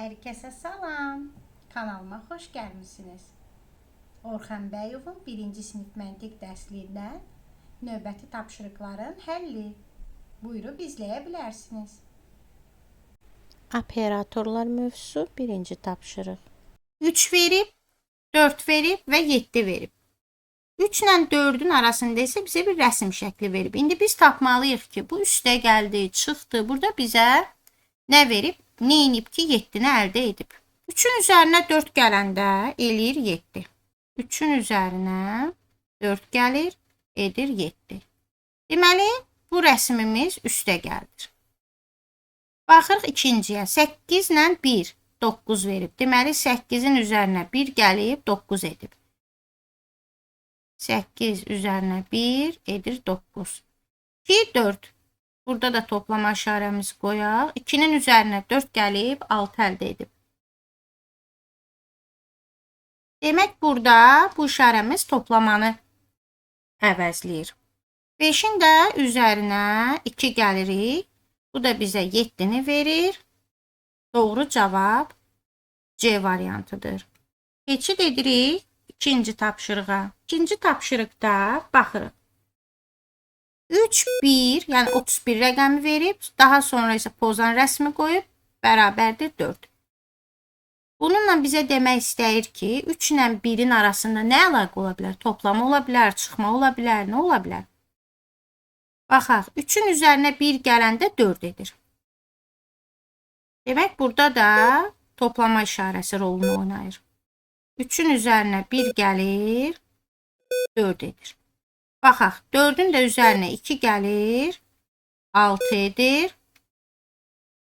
Herkese salam. Kanalıma xoş gəlmisiniz. Orxan Bəyovun 1-ci sinif məntiq dərsliyindən növbəti tapşırıqların həlli. Buyurub izləyə bilərsiniz. Operatorlar mövzusu 1-ci tapşırıq. 3 verib, 4 verib və 7 verib. 3 ilə 4-ün arasında isə bizə bir rəsm şəkli verib. İndi biz tapmalıyıq ki, bu üstə gəldi, çıxdı. Burada bizə nə verib? Nə edib ki, 7-ni əldə edib. 3-ün üzərinə 4 gələndə eləyir 7. 3-ün üzərinə 4 gəlir, edir 7. Deməli, bu rəsmimiz üstə gəldir. Baxırıq ikinciyə. 8 ilə 1, 9 verib. Deməli, 8-in üzərinə 1 gəlib, 9 edib. 8 üzərinə 1 edir 9. 2, 4. Burada da toplama işarəmizi qoyaq. 2-nin üzərinə 4 gəlib, 6 əldə edib. Demək, burada bu işarəmiz toplamanı əvəzləyir. 5-in də üzərinə 2 gəlirik. Bu da bizə 7-ni verir. Doğru cavab C variantıdır. Keçid edirik ikinci tapşırığa. İkinci tapşırıqda baxırıq. 3, 1, yəni 31 rəqəmi verib, daha sonra isə pozan rəsmi qoyub, bərabərdir 4. Bununla bizə demək istəyir ki, 3 ilə 1-in arasında nə əlaqə ola bilər? Toplama ola bilər, çıxma ola bilər, nə ola bilər? Baxaq, 3-ün üzərinə 1 gələndə 4 edir. Demək, burada da toplama işarəsi rolunu oynayır. 3-ün üzərinə 1 gəlir, 4 edir. Baxaq, 4-ün də üzərinə 2 gəlir, 6 edir.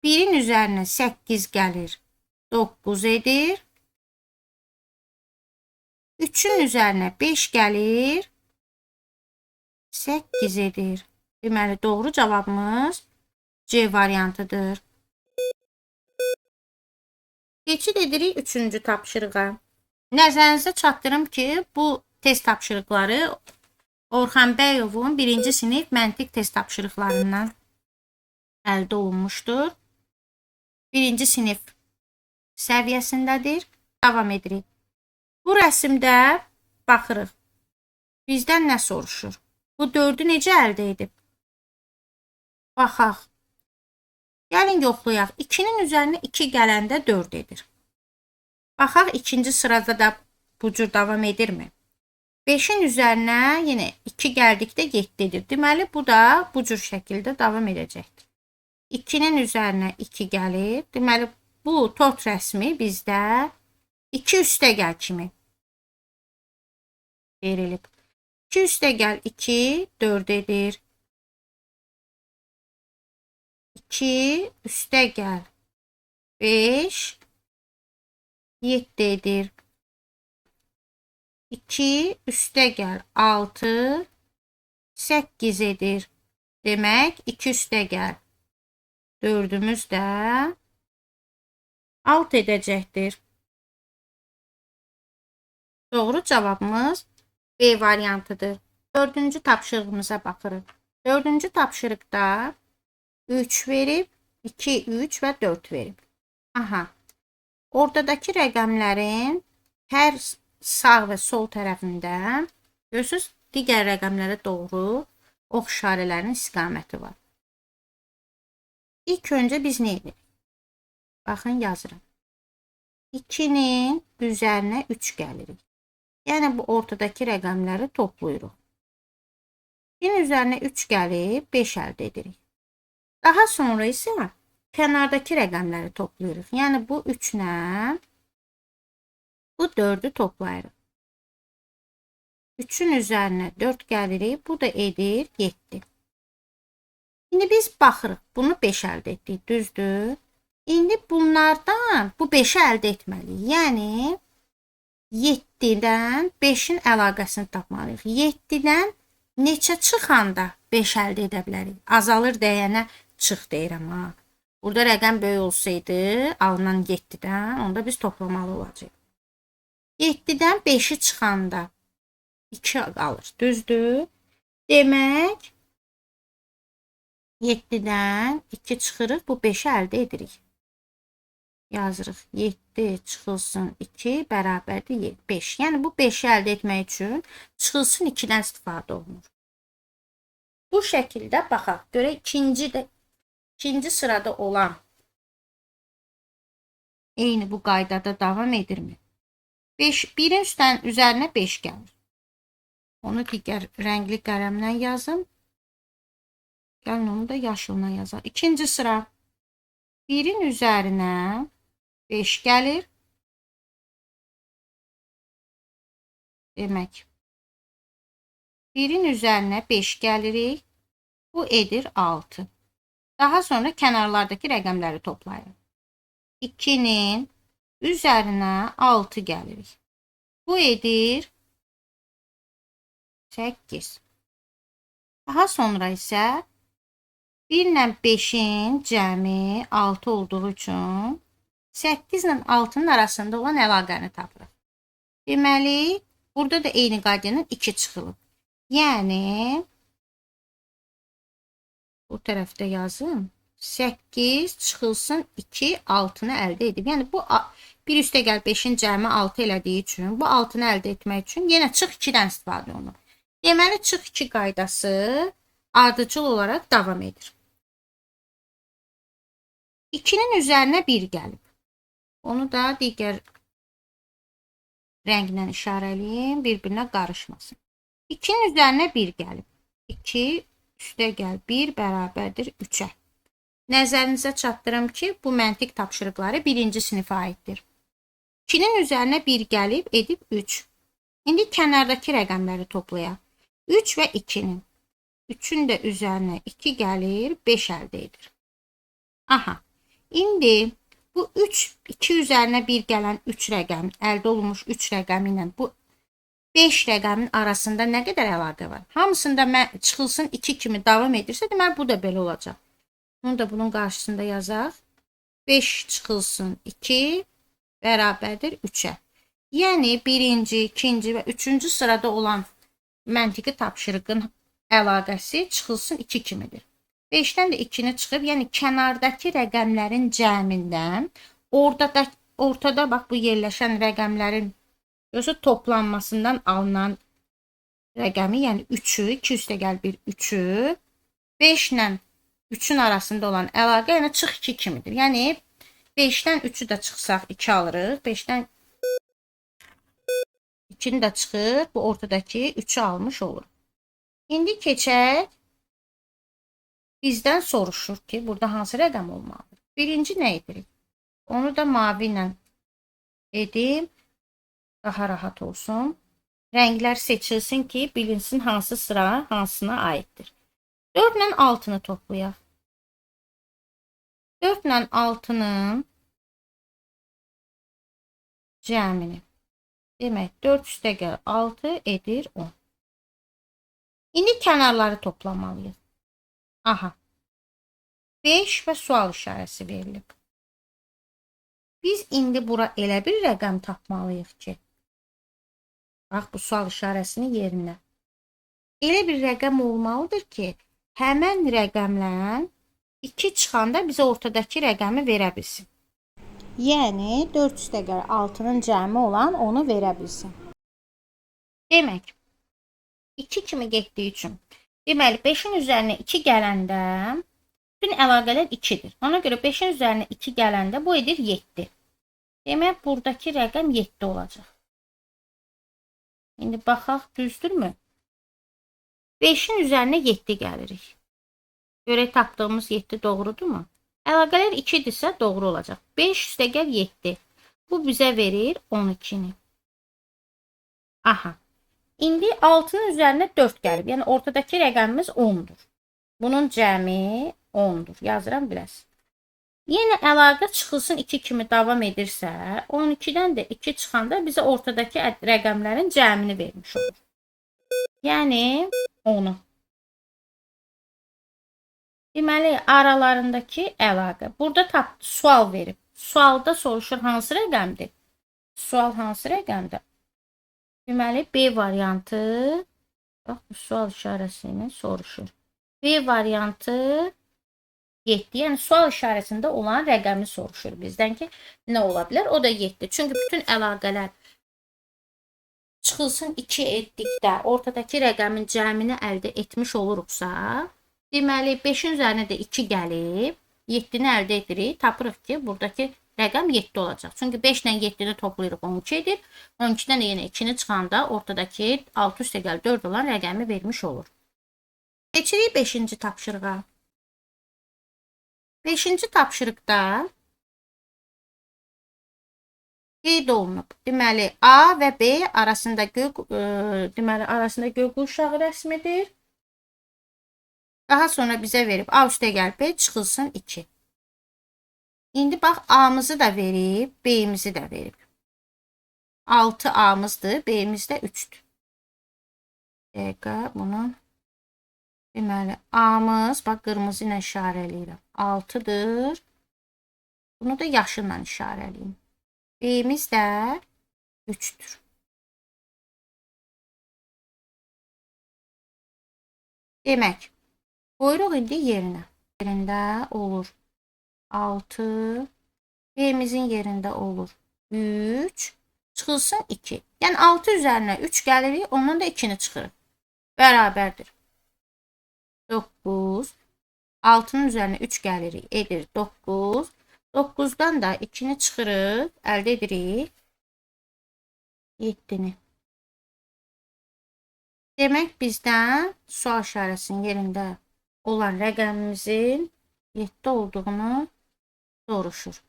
1-in üzərinə 8 gəlir, 9 edir. 3-ün üzərinə 5 gəlir, 8 edir. Deməli, doğru cavabımız C variantıdır. Keçid edirik 3-cü tapşırığa. Nəzərinizə çatdırım ki, bu test tapşırıqları Orxan Bəyovun 1-ci sinif məntiq test tapşırıqlarından əldə olunmuşdur. 1-ci sinif səviyyəsindədir. Davam edirik. Bu rəsmdə baxırıq. Bizdən nə soruşur? Bu 4-ü necə əldə edib? Baxaq. Gəlin yoxlayaq. 2-nin üzərinə 2 gələndə 4 edir. Baxaq, ikinci sırada da bu cür davam edirmi? 5-in üzərinə yenə 2 gəldikdə 7 edir. Deməli, bu da bu cür şəkildə davam edəcəkdir. 2-nin üzərinə 2 gəlir. Deməli, bu tot rəsmi bizdə 2 üstəgəl kimi verilib. 2 üstəgəl 2, 4 edir. 2 üstəgəl 5, 7 edir. 2 üstəgəl 6, 8 edir. Demək, 2 üstəgəl 4-ümüz də 6 edəcəkdir. Doğru cavabımız B variantıdır. 4-cü tapşırığımıza baxırıq. 4-cü tapşırıqda 3 verib, 2, 3 və 4 verib. Aha. Ordadakı rəqəmlərin hər sağ və sol tərəfində görürsünüz, digər rəqəmlərə doğru ox işarələrinin istiqaməti var. İlk öncə biz nə edirik? Baxın, yazıram. 2-nin üzərinə 3 gəlirik. Yəni, bu ortadakı rəqəmləri toplayırıq. 2-nin üzərinə 3 gəlib, 5 əldə edirik. Daha sonra isə kənardakı rəqəmləri toplayırıq. Yəni, bu 3 ilə bu 4-ü toplayırıq. 3-ün üzərinə 4 gəlirik. Bu da edir 7. İndi biz baxırıq. Bunu 5 əldə etdik. Düzdür? İndi bunlardan bu 5-i əldə etməliyik. Yəni, 7-dən 5-in əlaqəsini tapmalıyıq. 7-dən neçə çıxanda 5 əldə edə bilərik? Azalır deyənə çıx deyirəm. Ha. Burada rəqəm böyük olsaydı, alınan 7-dən, onda biz toplamalı olacaq. 7-dən 5-i çıxanda 2 qalır. Düzdür? Demək, 7-dən 2 çıxırıq, bu 5-i əldə edirik. yazırıq. 7 çıxılsın 2 bərabərdir 5. Yəni bu 5-i əldə etmək üçün çıxılsın 2-dən istifadə olunur. Bu şəkildə baxaq. Görək ikinci sırada olan eyni bu qaydada davam edirmi? 1'in üzərinə 5 gəlir. Onu digər rəngli qələmlə yazım. Gəlin onu da yaşılla yazaq. İkinci sıra 1'in üzərinə 5 gəlir. Demək 1'in üzərinə 5 gəlirik. Bu edir 6. Daha sonra kənarlardakı rəqəmləri toplayırıq. 2'nin üzərinə 6 gəlirik. Bu edir 8. Daha sonra isə 1 ilə 5'in cəmi 6 olduğu üçün 8 ilə 6'nın arasında olan əlaqəni tapırıq. Deməli, burada da eyni qaydanın 2 çıxılıb. Yəni, bu tərəfdə yazım. 8 çıxılsın 2 6'nı əldə edib. Yəni, bu 1 üstə gəl 5'in cəmi 6 elədiyi üçün, bu 6'nı əldə etmək üçün yenə çıx 2'dən istifadə olunur. Deməli, çıx 2 qaydası ardıcıl olaraq davam edir. 2'nin üzərinə 1 gəlib. Onu da digər rənglə işarəliyim, bir-birinə qarışmasın. 2'nin üzərinə 1 gəlib. 2 üstə gəl 1 bərabərdir 3'ə. Nəzərinizə çatdırım ki, bu məntiq tapşırıqları 1-ci sinifə aiddir. 2'nin üzərinə 1 gəlib, edib 3. İndi kənardakı rəqəmləri toplayaq. 3 və 2'nin. 3'ün də üzərinə 2 gəlir, 5 əldə edir. Aha. İndi bu 2 üzərinə 1 gələn 3 rəqəm, əldə olunmuş 3 rəqəmi ilə bu 5 rəqəmin arasında nə qədər əlaqə var? Hamısında çıxılsın 2 kimi davam edirsə, deməli bu da belə olacaq. Bunu da bunun qarşısında yazaq. 5 çıxılsın 2 bərabərdir 3'ə. Yəni 1-ci, 2-ci və 3-cü sırada olan məntiqi tapşırığın əlaqəsi çıxılsın 2 kimidir. 5'dən də 2'ni çıxıb, yəni kənardakı rəqəmlərin cəmindən ortada bax bu yerləşən rəqəmlərin toplanmasından alınan rəqəmi, yəni 3'ü, 2 üstə gəl 1 3'ü, 5 ilə 3'ün arasında olan əlaqə yəni çıx 2 kimidir. Yəni 5'dən 3'ü də çıxsaq 2 alırıq. 5'dən 2'ni də çıxır, bu ortadakı 3'ü almış olur. İndi keçək. Bizdən soruşur ki, burada hansı rəqəm olmalıdır? Birinci nə edirik? Onu da mavi ilə edim. Daha rahat olsun. Rənglər seçilsin ki, bilinsin hansı sıra hansına aiddir. 4 ilə 6'nı toplayaq. 4 ilə 6'nın cəmini. Demək, 4 üstə gəl 6 edir 10. İndi kənarları toplamalıyıq. Aha. 5 və sual işarəsi verilib. Biz indi bura elə bir rəqəm tapmalıyıq ki, bax bu sual işarəsinin yerinə. Elə bir rəqəm olmalıdır ki, həmən rəqəmlə 2 çıxanda bizə ortadakı rəqəmi verə bilsin. Yəni 4 üstə gəl 6'nın cəmi olan onu verə bilsin. Demək, 2 kimi getdiyi üçün. Deməli, 5'in üzərinə 2 gələndə bütün əlaqələr 2'dir. Ona görə 5'in üzərinə 2 gələndə bu edir 7. Demək, buradakı rəqəm 7 olacaq. İndi baxaq, düzdürmü? 5'in üzərinə 7 gəlirik. Görək, tapdığımız 7 doğrudurmu? Əlaqələr 2'dirsə doğru olacaq. 5 üstə gəl 7. Bu bizə verir 12'ni. Aha. İndi 6'nın üzərinə 4 gəlib. Yəni ortadakı rəqəmimiz 10'dur. Bunun cəmi 10'dur. Yazıram biləsən. Yenə əlaqə çıxılsın 2 kimi davam edirsə, 12'dən də 2 çıxanda bizə ortadakı rəqəmlərin cəmini vermiş olur. Yəni 10'u. Deməli, aralarındakı əlaqə. Burada sual verib. Sualda soruşur hansı rəqəmdir? Sual hansı rəqəmdir? Deməli, B variantı, bax bu sual işarəsini soruşur. B variantı 7. Yəni sual işarəsində olan rəqəmi soruşur bizdən ki, nə ola bilər? O da 7. Çünki bütün əlaqələr çıxılsın 2 etdikdə ortadakı rəqəmin cəmini əldə etmiş oluruqsa, deməli 5-in üzərinə də 2 gəlib, 7-ni əldə edirik. Tapırıq ki, buradakı rəqəm 7 olacaq. Çünki 5 ilə 7-ni toplayırıq 12 edir. 12-dən də yenə 2-ni çıxanda ortadakı 6 üstə gəl 4 olan rəqəmi vermiş olur. Keçirik 5-ci tapşırığa. 5-ci tapşırıqda qeyd olunub. Deməli A və B arasında göy qurşağı rəsmidir. Daha sonra bizə verib A üstə gəl B çıxılsın 2. İndi bax A-mızı da verib, B-mizi də verib. 6 A-mızdır, B-miz də 3-dür. Dəqiqə bunu deməli A-mız bax qırmızı ilə işarələyirəm. 6-dır. Bunu da yaşılla işarələyim. B-miz də 3'tür. Demək, qoyuruq indi yerinə. Yerində olur 6, B-mizin yerində olur 3, çıxılsın 2. Yəni 6 üzərinə 3 gəlirik, ondan da 2-ni çıxırıq. Bərabərdir. 9, 6'nın üzərinə 3 gəlirik, edir 9. 9'dan da 2'ni çıxırıq, əldə edirik 7'ni. Demək bizdən sual işarəsinin yerində olan rəqəmimizin 7 olduğunu soruşur.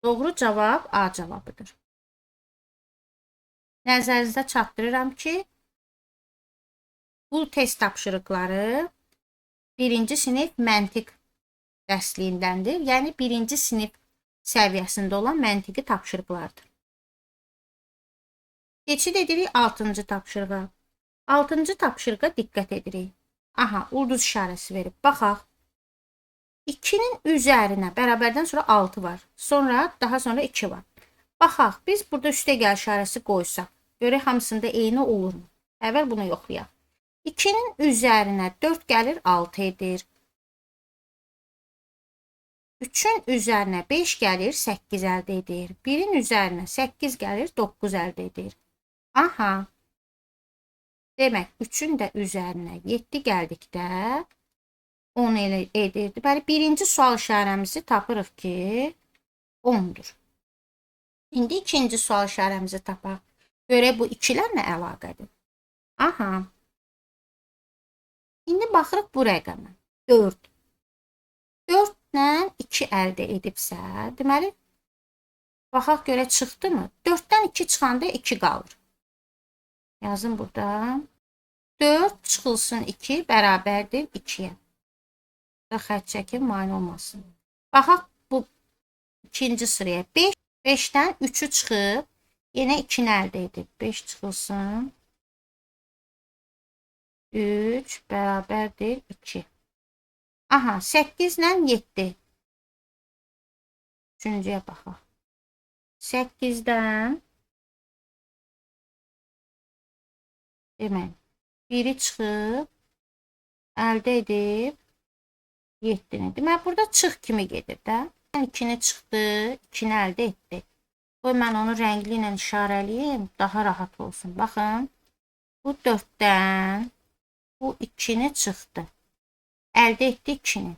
Doğru cavab A cavabıdır. Nəzərinizdə çatdırıram ki, bu test tapşırıqları 1-ci sinif məntiq dərsliyindəndir. Yəni 1-ci sinif səviyyəsində olan məntiqi tapşırıqlardır. Keçid edirik 6-cı tapşırığa. 6-cı tapşırığa diqqət edirik. Aha, ulduz işarəsi verib. Baxaq. 2'nin üzərinə bərabərdən sonra 6 var. Daha sonra 2 var. Baxaq, biz burada üstə gəl işarəsi qoysaq, görək hamısında eyni olurmu? Əvvəl bunu yoxlayaq. 2'nin üzərinə 4 gəlir 6 edir. 3'ün üzərinə 5 gəlir 8 əldə edir. 1'in üzərinə 8 gəlir 9 əldə edir. Aha. Demək 3'ün də üzərinə 7 gəldikdə 10 edirdi. Bəli, birinci sual işarəmizi tapırıq ki 10'dur. İndi ikinci sual işarəmizi tapaq. Görək bu ikilərlə əlaqədir. Aha. İndi baxırıq bu rəqəmə. 4. 4 ilə 2 əldə edibsə, deməli, baxaq görə çıxdı mı? 4'dən 2 çıxanda 2 qalır. Yazın burada. 4 çıxılsın 2 bərabərdir 2'yə. Xətt çəkin, mane olmasın. Baxaq bu ikinci sıraya. 5. 5'dən 3'ü çıxıb, yenə 2'ni əldə edib. 5 çıxılsın 3 bərabərdir 2. Aha, 8 ilə 7. Üçüncüyə baxaq. 8'dən demək, 1'i çıxıb, əldə edib 7'ni. Demək, burada çıx kimi gedir də. 2'ni çıxdı, 2'ni əldə etdi. Qoy mən onu rəngli ilə işarəliyim, daha rahat olsun. Baxın, bu 4'dən bu 2'ni çıxdı. Əldə etdi 2'ni.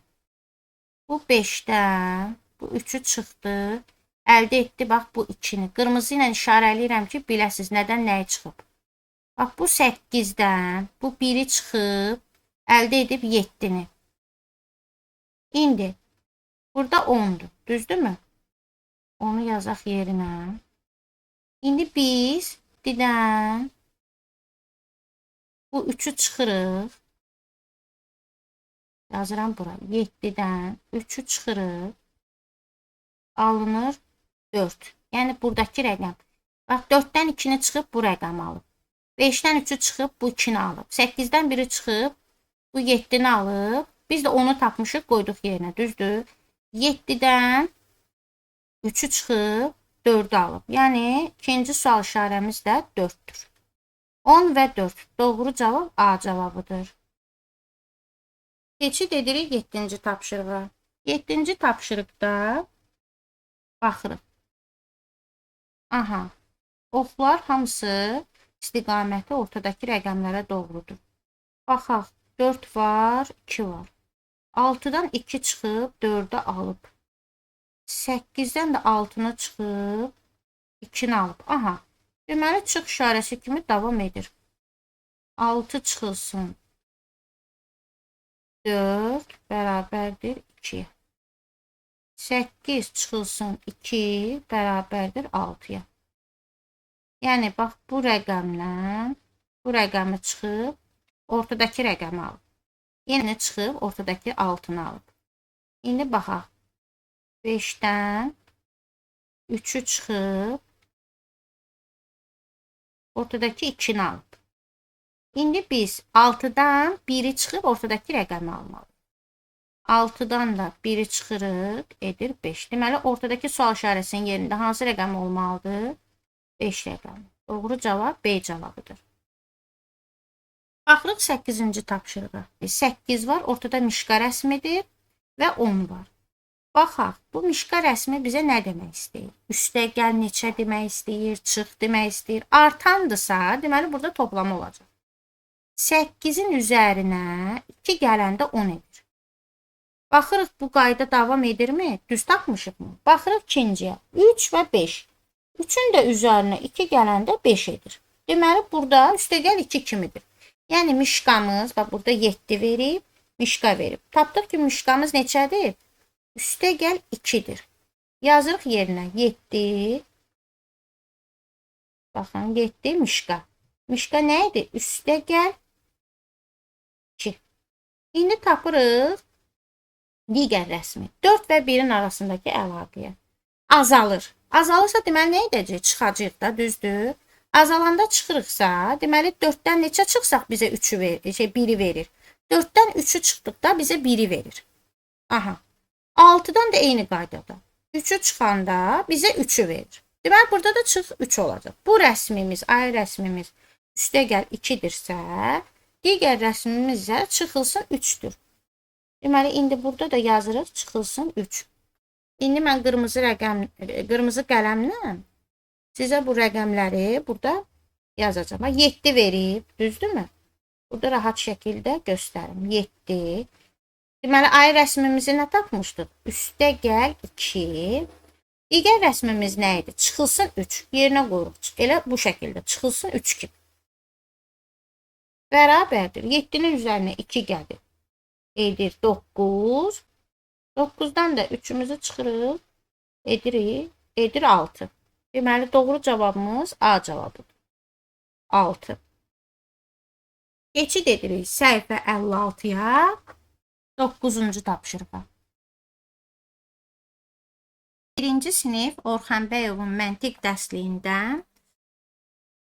Bu 5'dən bu 3'ü çıxdı. Əldə etdi, bax, bu 2'ni. Qırmızı ilə işarəliyirəm ki, biləsiz nədən nəyi çıxıb. Bax, bu 8'dən bu 1'i çıxıb, əldə edib 7'ni. İndi burada 10'dur. Düzdürmü? Onu yazaq yerinə. İndi biz didən bu 3'ü çıxırıq. Yazıram bura. 7'dən 3'ü çıxırıq. Alınır 4. Yəni buradakı rəqəm. Bax 4'dən 2'ni çıxıb bu rəqəm alıb. 5'dən 3'ü çıxıb bu 2'ni alıb. 8'dən 1'i çıxıb bu 7'ni alıb. Biz də 10'u tapmışıq, qoyduq yerinə. Düzdür? 7'dən 3'ü çıxıb 4'ü alıb. Yəni ikinci sual işarəmiz də 4'dür. 10 və 4. Doğru cavab A cavabıdır. Keçid edirik 7-ci tapşırığa. 7-ci tapşırıqda baxırıq. Aha, oxlar hamısı istiqaməti ortadakı rəqəmlərə doğrudur. Baxaq, 4 var, 2 var. 6-dan 2 çıxıb 4-ə alıb. 8-dən də 6-nı çıxıb 2-ni alıb. Aha, deməli çıx işarəsi kimi davam edir. 6 çıxılsın 4 bərabərdir 2-yə. 8 çıxılsın 2 bərabərdir 6-ya. Yəni, bax, bu rəqəmlə bu rəqəmi çıxıb, ortadakı rəqəmi alıb. Yenə çıxıb, ortadakı 6-nı alıb. İndi baxaq. 5-dən 3-ü çıxıb, ortadakı 2-ni alıb. İndi biz 6-dan 1-i çıxıb, ortadakı rəqəmi almalıyıq. 6-dan da 1-i çıxırıq, edir 5. Deməli, ortadakı sual işarəsinin yerində hansı rəqəm olmalıdır? 5 rəqəmi. Doğru cavab B cavabıdır. Baxırıq 8-ci tapşırığa. 8 var, ortada mişqa rəsmidir və 10 var. Baxaq, bu mişqa rəsmi bizə nə demək istəyir? Üstəgəl neçə demək istəyir, çıx demək istəyir. Artandırsa, deməli, burada toplama olacaq. 8-in üzərinə 2 gələndə 10 edir. Baxırıq, bu qayda davam edirmi? Düz tapmışıq mı? Baxırıq ikinciyə. 3 və 5. 3-ün də üzərinə 2 gələndə 5 edir. Deməli, burada üstəgəl 2 kimidir. Yəni, mişqamız, bax, burada 7 verib, mişqa verib. Tapdıq ki, mişqamız neçədir? Üstəgəl 2-dir. Yazırıq yerinə 7. Baxın, 7 mişqa. Mişqa nə idi? Üstəgəl 2. İndi tapırıq digər rəsmi. 4 və 1-in arasındakı əlaqəyə. Azalır. Azalırsa, deməli, nə edəcək? Çıxacaq da, düzdür. Azalanda çıxırıqsa, deməli, 4-dən neçə çıxsaq bizə 1-i verir. 4-dən 3-ü çıxdıqda bizə 1-i verir. Aha. 6-dan da eyni qaydada. 3-ü çıxanda bizə 3-ü verir. Deməli, burada da çıx 3 olacaq. Bu rəsmimiz, ay rəsmimiz üstəgəl 2-dirsə, digər rəsmimiz isə çıxılsın 3-dür. Deməli, indi burada da yazırıq çıxılsın 3. İndi mən qırmızı qələmlə sizə bu rəqəmləri burada yazacağım. 7 verib, düzdürmü? Burada rahat şəkildə göstərim. 7. Deməli, ay rəsmimizi nə tapmışdıq? Üstəgəl 2. Digər rəsmimiz nə idi? Çıxılsın 3. Yerinə qoyuruq. Elə bu şəkildə çıxılsın 3 kimi. Bərabərdir. 7-nin üzərinə 2 gəlir. Edir 9. 9-dan da 3-ümüzü çıxırıq. Edir 6. Deməli, doğru cavabımız A cavabıdır. 6. Keçid edirik səhifə 56-ya. 9-cu tapşırığa. 1-ci sinif Orxan Bəyovun məntiq dərsliyindən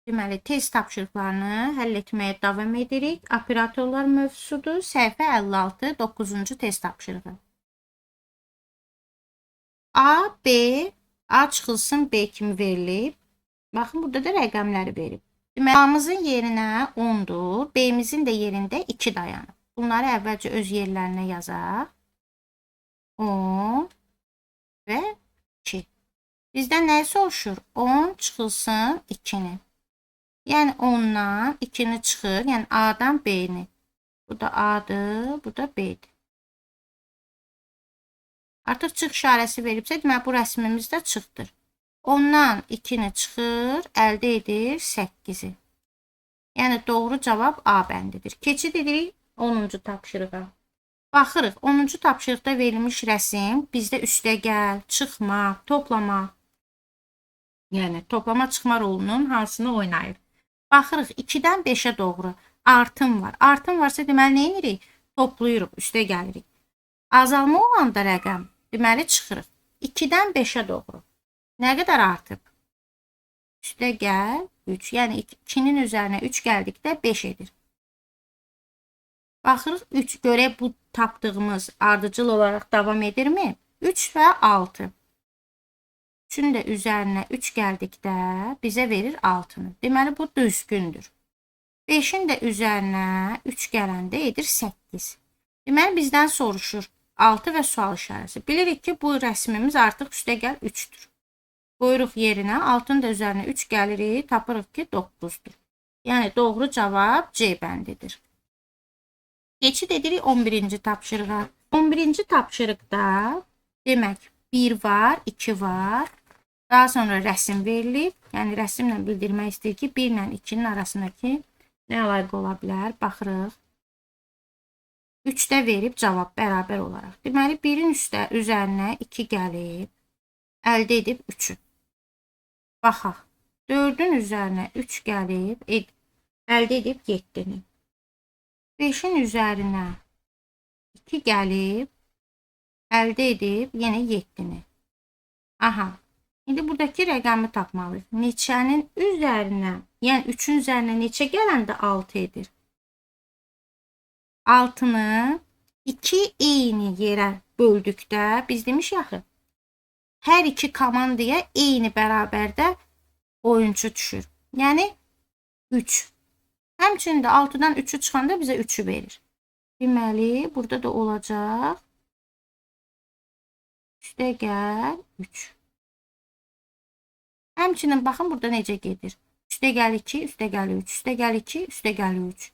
deməli, test tapşırıqlarını həll etməyə davam edirik. Operatorlar mövzusudur. Səhifə 56, 9-cu test tapşırığı. A, B, A çıxılsın B kimi verilib. Baxın, burada da rəqəmləri verib. Deməli, A-mızın yerinə 10-dur, B-mizin də yerində 2 dayanıb. Bunları əvvəlcə öz yerlərinə yazaq. 10 və 2. Bizdən nəyi soruşur? 10 çıxılsın 2-ni. Yəni 10-dan 2-ni çıxır, yəni A-dan B-ni. Bu da A-dır, bu da B-dir. Artıq çıx işarəsi veribsə, deməli, bu rəsmimiz də çıxdır. 10-dan 2-ni çıxır, əldə edir 8-i. Yəni, doğru cavab A bəndidir. Keçid edirik 10-cu tapşırığa. Baxırıq, 10-cu tapşırıqda verilmiş rəsm bizdə üstəgəl, çıxma, toplama, yəni toplama çıxma rolunun hansını oynayır. Baxırıq, 2-dən 5-ə doğru artım var. Artım varsa, deməli, nə edirik? Toplayırıq, üstə gəlirik. Azalma olanda rəqəm, deməli, çıxırıq. 2-dən 5-ə doğru. Nə qədər artıb? Üstə gəl, 3. Yəni, 2-nin üzərinə 3 gəldikdə 5 edir. Baxırıq, 3 görək bu tapdığımız ardıcıl olaraq davam edirmi? 3 və 6. 3-ün də üzərinə 3 gəldikdə bizə verir 6-nı. Deməli, bu düzgündür. 5-in də üzərinə 3 gələndə edir 8. Deməli bizdən soruşur 6 və sual işarəsi. Bilirik ki, bu rəsmimiz artıq üstəgəl 3-dür. Qoyuruq yerinə 6-nın da üzərinə 3 gəlirik, tapırıq ki, 9-dur. Yəni doğru cavab C bəndidir. Keçid edirik 11-ci tapşırığa. 11-ci tapşırıqda demək 1 var, 2 var. Daha sonra rəsm verilib. Yəni rəsmlə bildirmək istəyir ki, 1 ilə 2-nin arasındakı nə əlaqə ola bilər? Baxırıq. 3-də verib cavab bərabər olaraq. Deməli 1-in üzərinə 2 gəlib, əldə edib 3-ü. Baxaq. 4-ün üzərinə 3 gəlib, əldə edib 7-ni. 5-in üzərinə 2 gəlib, əldə edib yenə 7-ni. Aha. İndi buradakı rəqəmi tapmalıyıq. Neçənin üzərinə, yəni 3-ün üzərinə neçə gələndə 6 edir? 6-nı 2 eyni yerə böldükdə biz demişik axı, hər iki komandaya eyni bərabərdə oyuncu düşür. Yəni 3. Həmçinin də 6-dan 3-ü çıxanda bizə 3-ü verir. Deməli, burada da olacaq üstəgəl 3. Həmçinin baxın burada necə gedir. Üstəgəl 2, üstəgəl 3, üstəgəl 2, üstəgəl 3.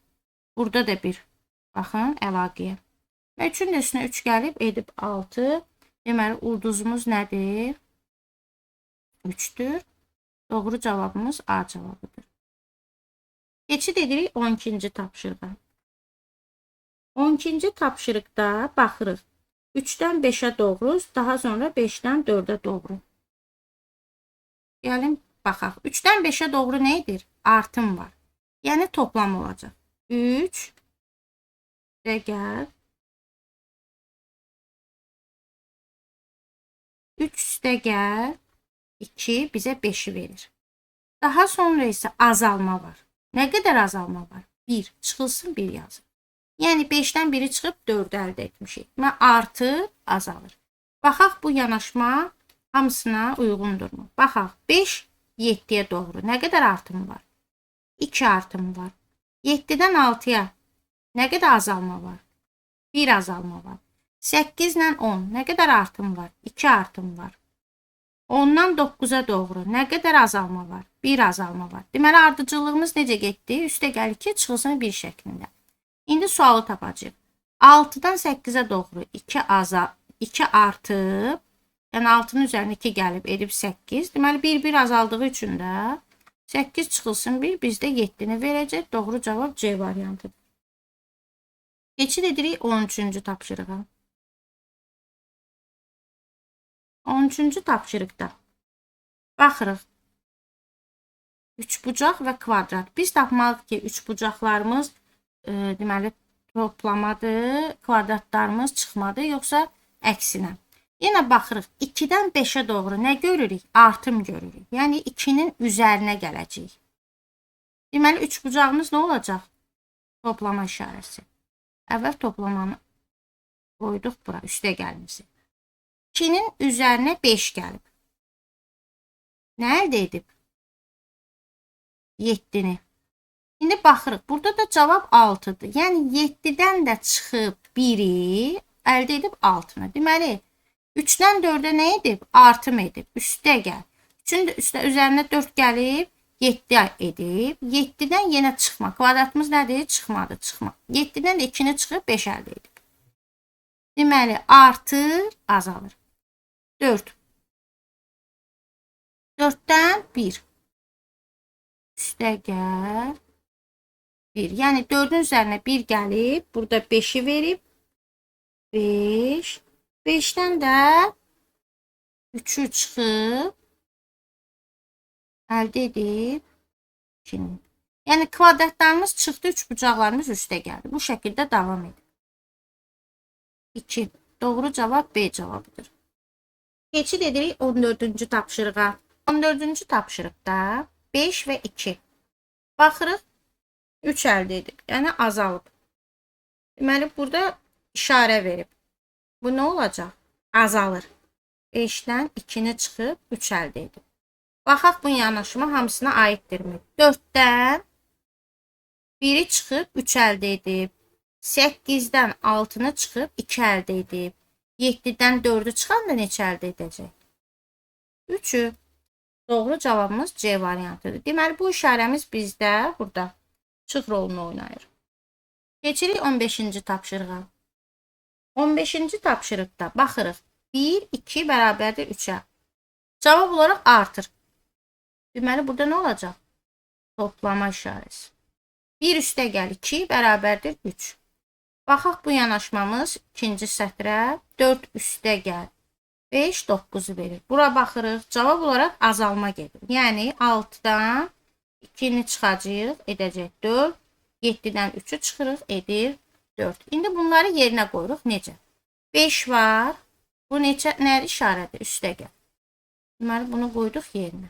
Burada da bir baxın əlaqəyə. Və 3-ün də üstünə 3 gəlib edib 6. Deməli ulduzumuz nədir? 3-dür. Doğru cavabımız A cavabıdır. Keçid edirik 12-ci tapşırığa. 12-ci tapşırıqda baxırıq. 3-dən 5-ə doğru, daha sonra 5-dən 4-ə doğru. Gəlin baxaq. 3-dən 5-ə doğru nə edir? Artım var. Yəni toplam olacaq. 3 üstəgəl 3 üstəgəl 2 bizə 5-i verir. Daha sonra isə azalma var. Nə qədər azalma var? 1 çıxılsın 1 yazın. Yəni 5-dən 1-i çıxıb 4 əldə etmişik. Və artır, azalır. Baxaq bu yanaşma hamısına uyğundurmu? Baxaq 5 7-yə doğru nə qədər artım var? 2 artım var. 7-dən 6-ya nə qədər azalma var? 1 azalma var. 8 ilə 10 nə qədər artım var? 2 artım var. 10-dan 9-a doğru nə qədər azalma var? 1 azalma var. Deməli ardıcıllığımız necə getdi? Üstəgəl 2 çıxılsın 1 şəklində. İndi sualı tapacağıq. 6-dan 8-ə doğru 2 artıb, yəni 6-nın üzərinə 2 gəlib edib 8. Deməli 1 azaldığı üçün də 8 çıxılsın 1 bizdə 7-ni verəcək. Doğru cavab C variantıdır. Keçid edirik 13-cü tapşırığa. 13-cü tapşırıqda baxırıq. Üçbucaq və kvadrat. Biz tapmalıyıq ki, üçbucaqlarımız deməli toplamadır, kvadratlarımız çıxmadır, yoxsa əksinə. Yenə baxırıq. 2-dən 5-ə doğru nə görürük? Artım görürük. Yəni 2-nin üzərinə gələcəyik. Deməli üçbucağımız nə olacaq? Toplama işarəsi. Əvvəl toplamanı qoyduq bura, üstəgəlimizi. 2-nin üzərinə 5 gəlib. Nə əldə edib? 7-ni. İndi baxırıq. Burada da cavab 6-dır. Yəni 7-dən də çıxıb 1-i əldə edib 6-nı. Deməli 3-dən 4-ə nə edib? Artım edib. Üstəgəl. 3-ün də üzərinə 4 gəlib 7 edib. 7-dən yenə çıxma. Kvadratımız nədir? Çıxmadı. Çıxma. 7-dən də 2-ni çıxıb 5 əldə edib. Deməli artır, azalır. 4. 4-dən 1. Üstəgəl 1. Yəni 4-ün üzərinə 1 gəlib, burada 5-i verib. 5. 5-dən də 3-ü çıxıb əldə edib 2-ni. Yəni kvadratlarımız çıxdı, üçbucaqlarımız üstə gəldi. Bu şəkildə davam edir. 2. Doğru cavab B cavabıdır. Keçid edirik 14-cü tapşırığa. 14-cü tapşırıqda 5 və 2. Baxırıq 3 əldə edib. Yəni azalıb. Deməli burada işarə verib. Bu nə olacaq? Azalır. 5-dən 2-ni çıxıb 3 əldə edib. Baxaq bu yanaşma hamısına aiddirmi? 4-dən 1-i çıxıb 3 əldə edib. 8-dən 6-nı çıxıb 2 əldə edib. 7-dən 4-ü çıxanda neçə əldə edəcək? 3-ü. Doğru cavabımız C variantıdır. Deməli, bu işarəmiz bizdə burada çıx rolunu oynayır. Keçirik 15-ci tapşırığa. 15-ci tapşırıqda baxırıq. 1, 2 bərabərdir 3-ə. Cavab olaraq artır. Deməli, burada nə olacaq? Toplama işarəsi. 1 üstə gəl 2 bərabərdir 3. Baxaq bu yanaşmamız ikinci sətrə. 4 üstə gəl 5, 9-u verir. Bura baxırıq. Cavab olaraq azalma gedir. Yəni 6-dan 2-ni çıxacağıq, edəcək 4. 7-dən 3-ü çıxırıq, edir 4. İndi bunları yerinə qoyuruq. Necə? 5 var. Bu neçə? Nədir işarədir? Üstə gəl. Deməli, bunu qoyduq yerinə.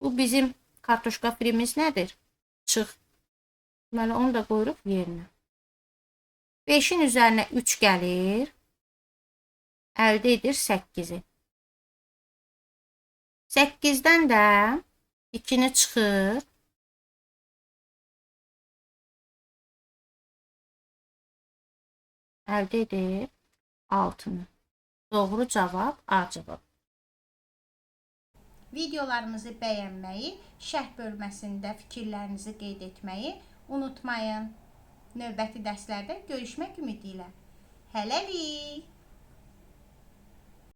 Bu bizim kartoşka firimiz nədir? Çıx. Deməli, onu da qoyuruq yerinə. 5-in üzərinə 3 gəlir. Əldə edir 8-i. 8-dən də 2-ni çıxır. Əldə edir 6-nı. Doğru cavab A cavab. Videolarımızı bəyənməyi, şərh bölməsində fikirlərinizi qeyd etməyi unutmayın. Növbəti dərslərdə görüşmək ümidi ilə. Hələlik!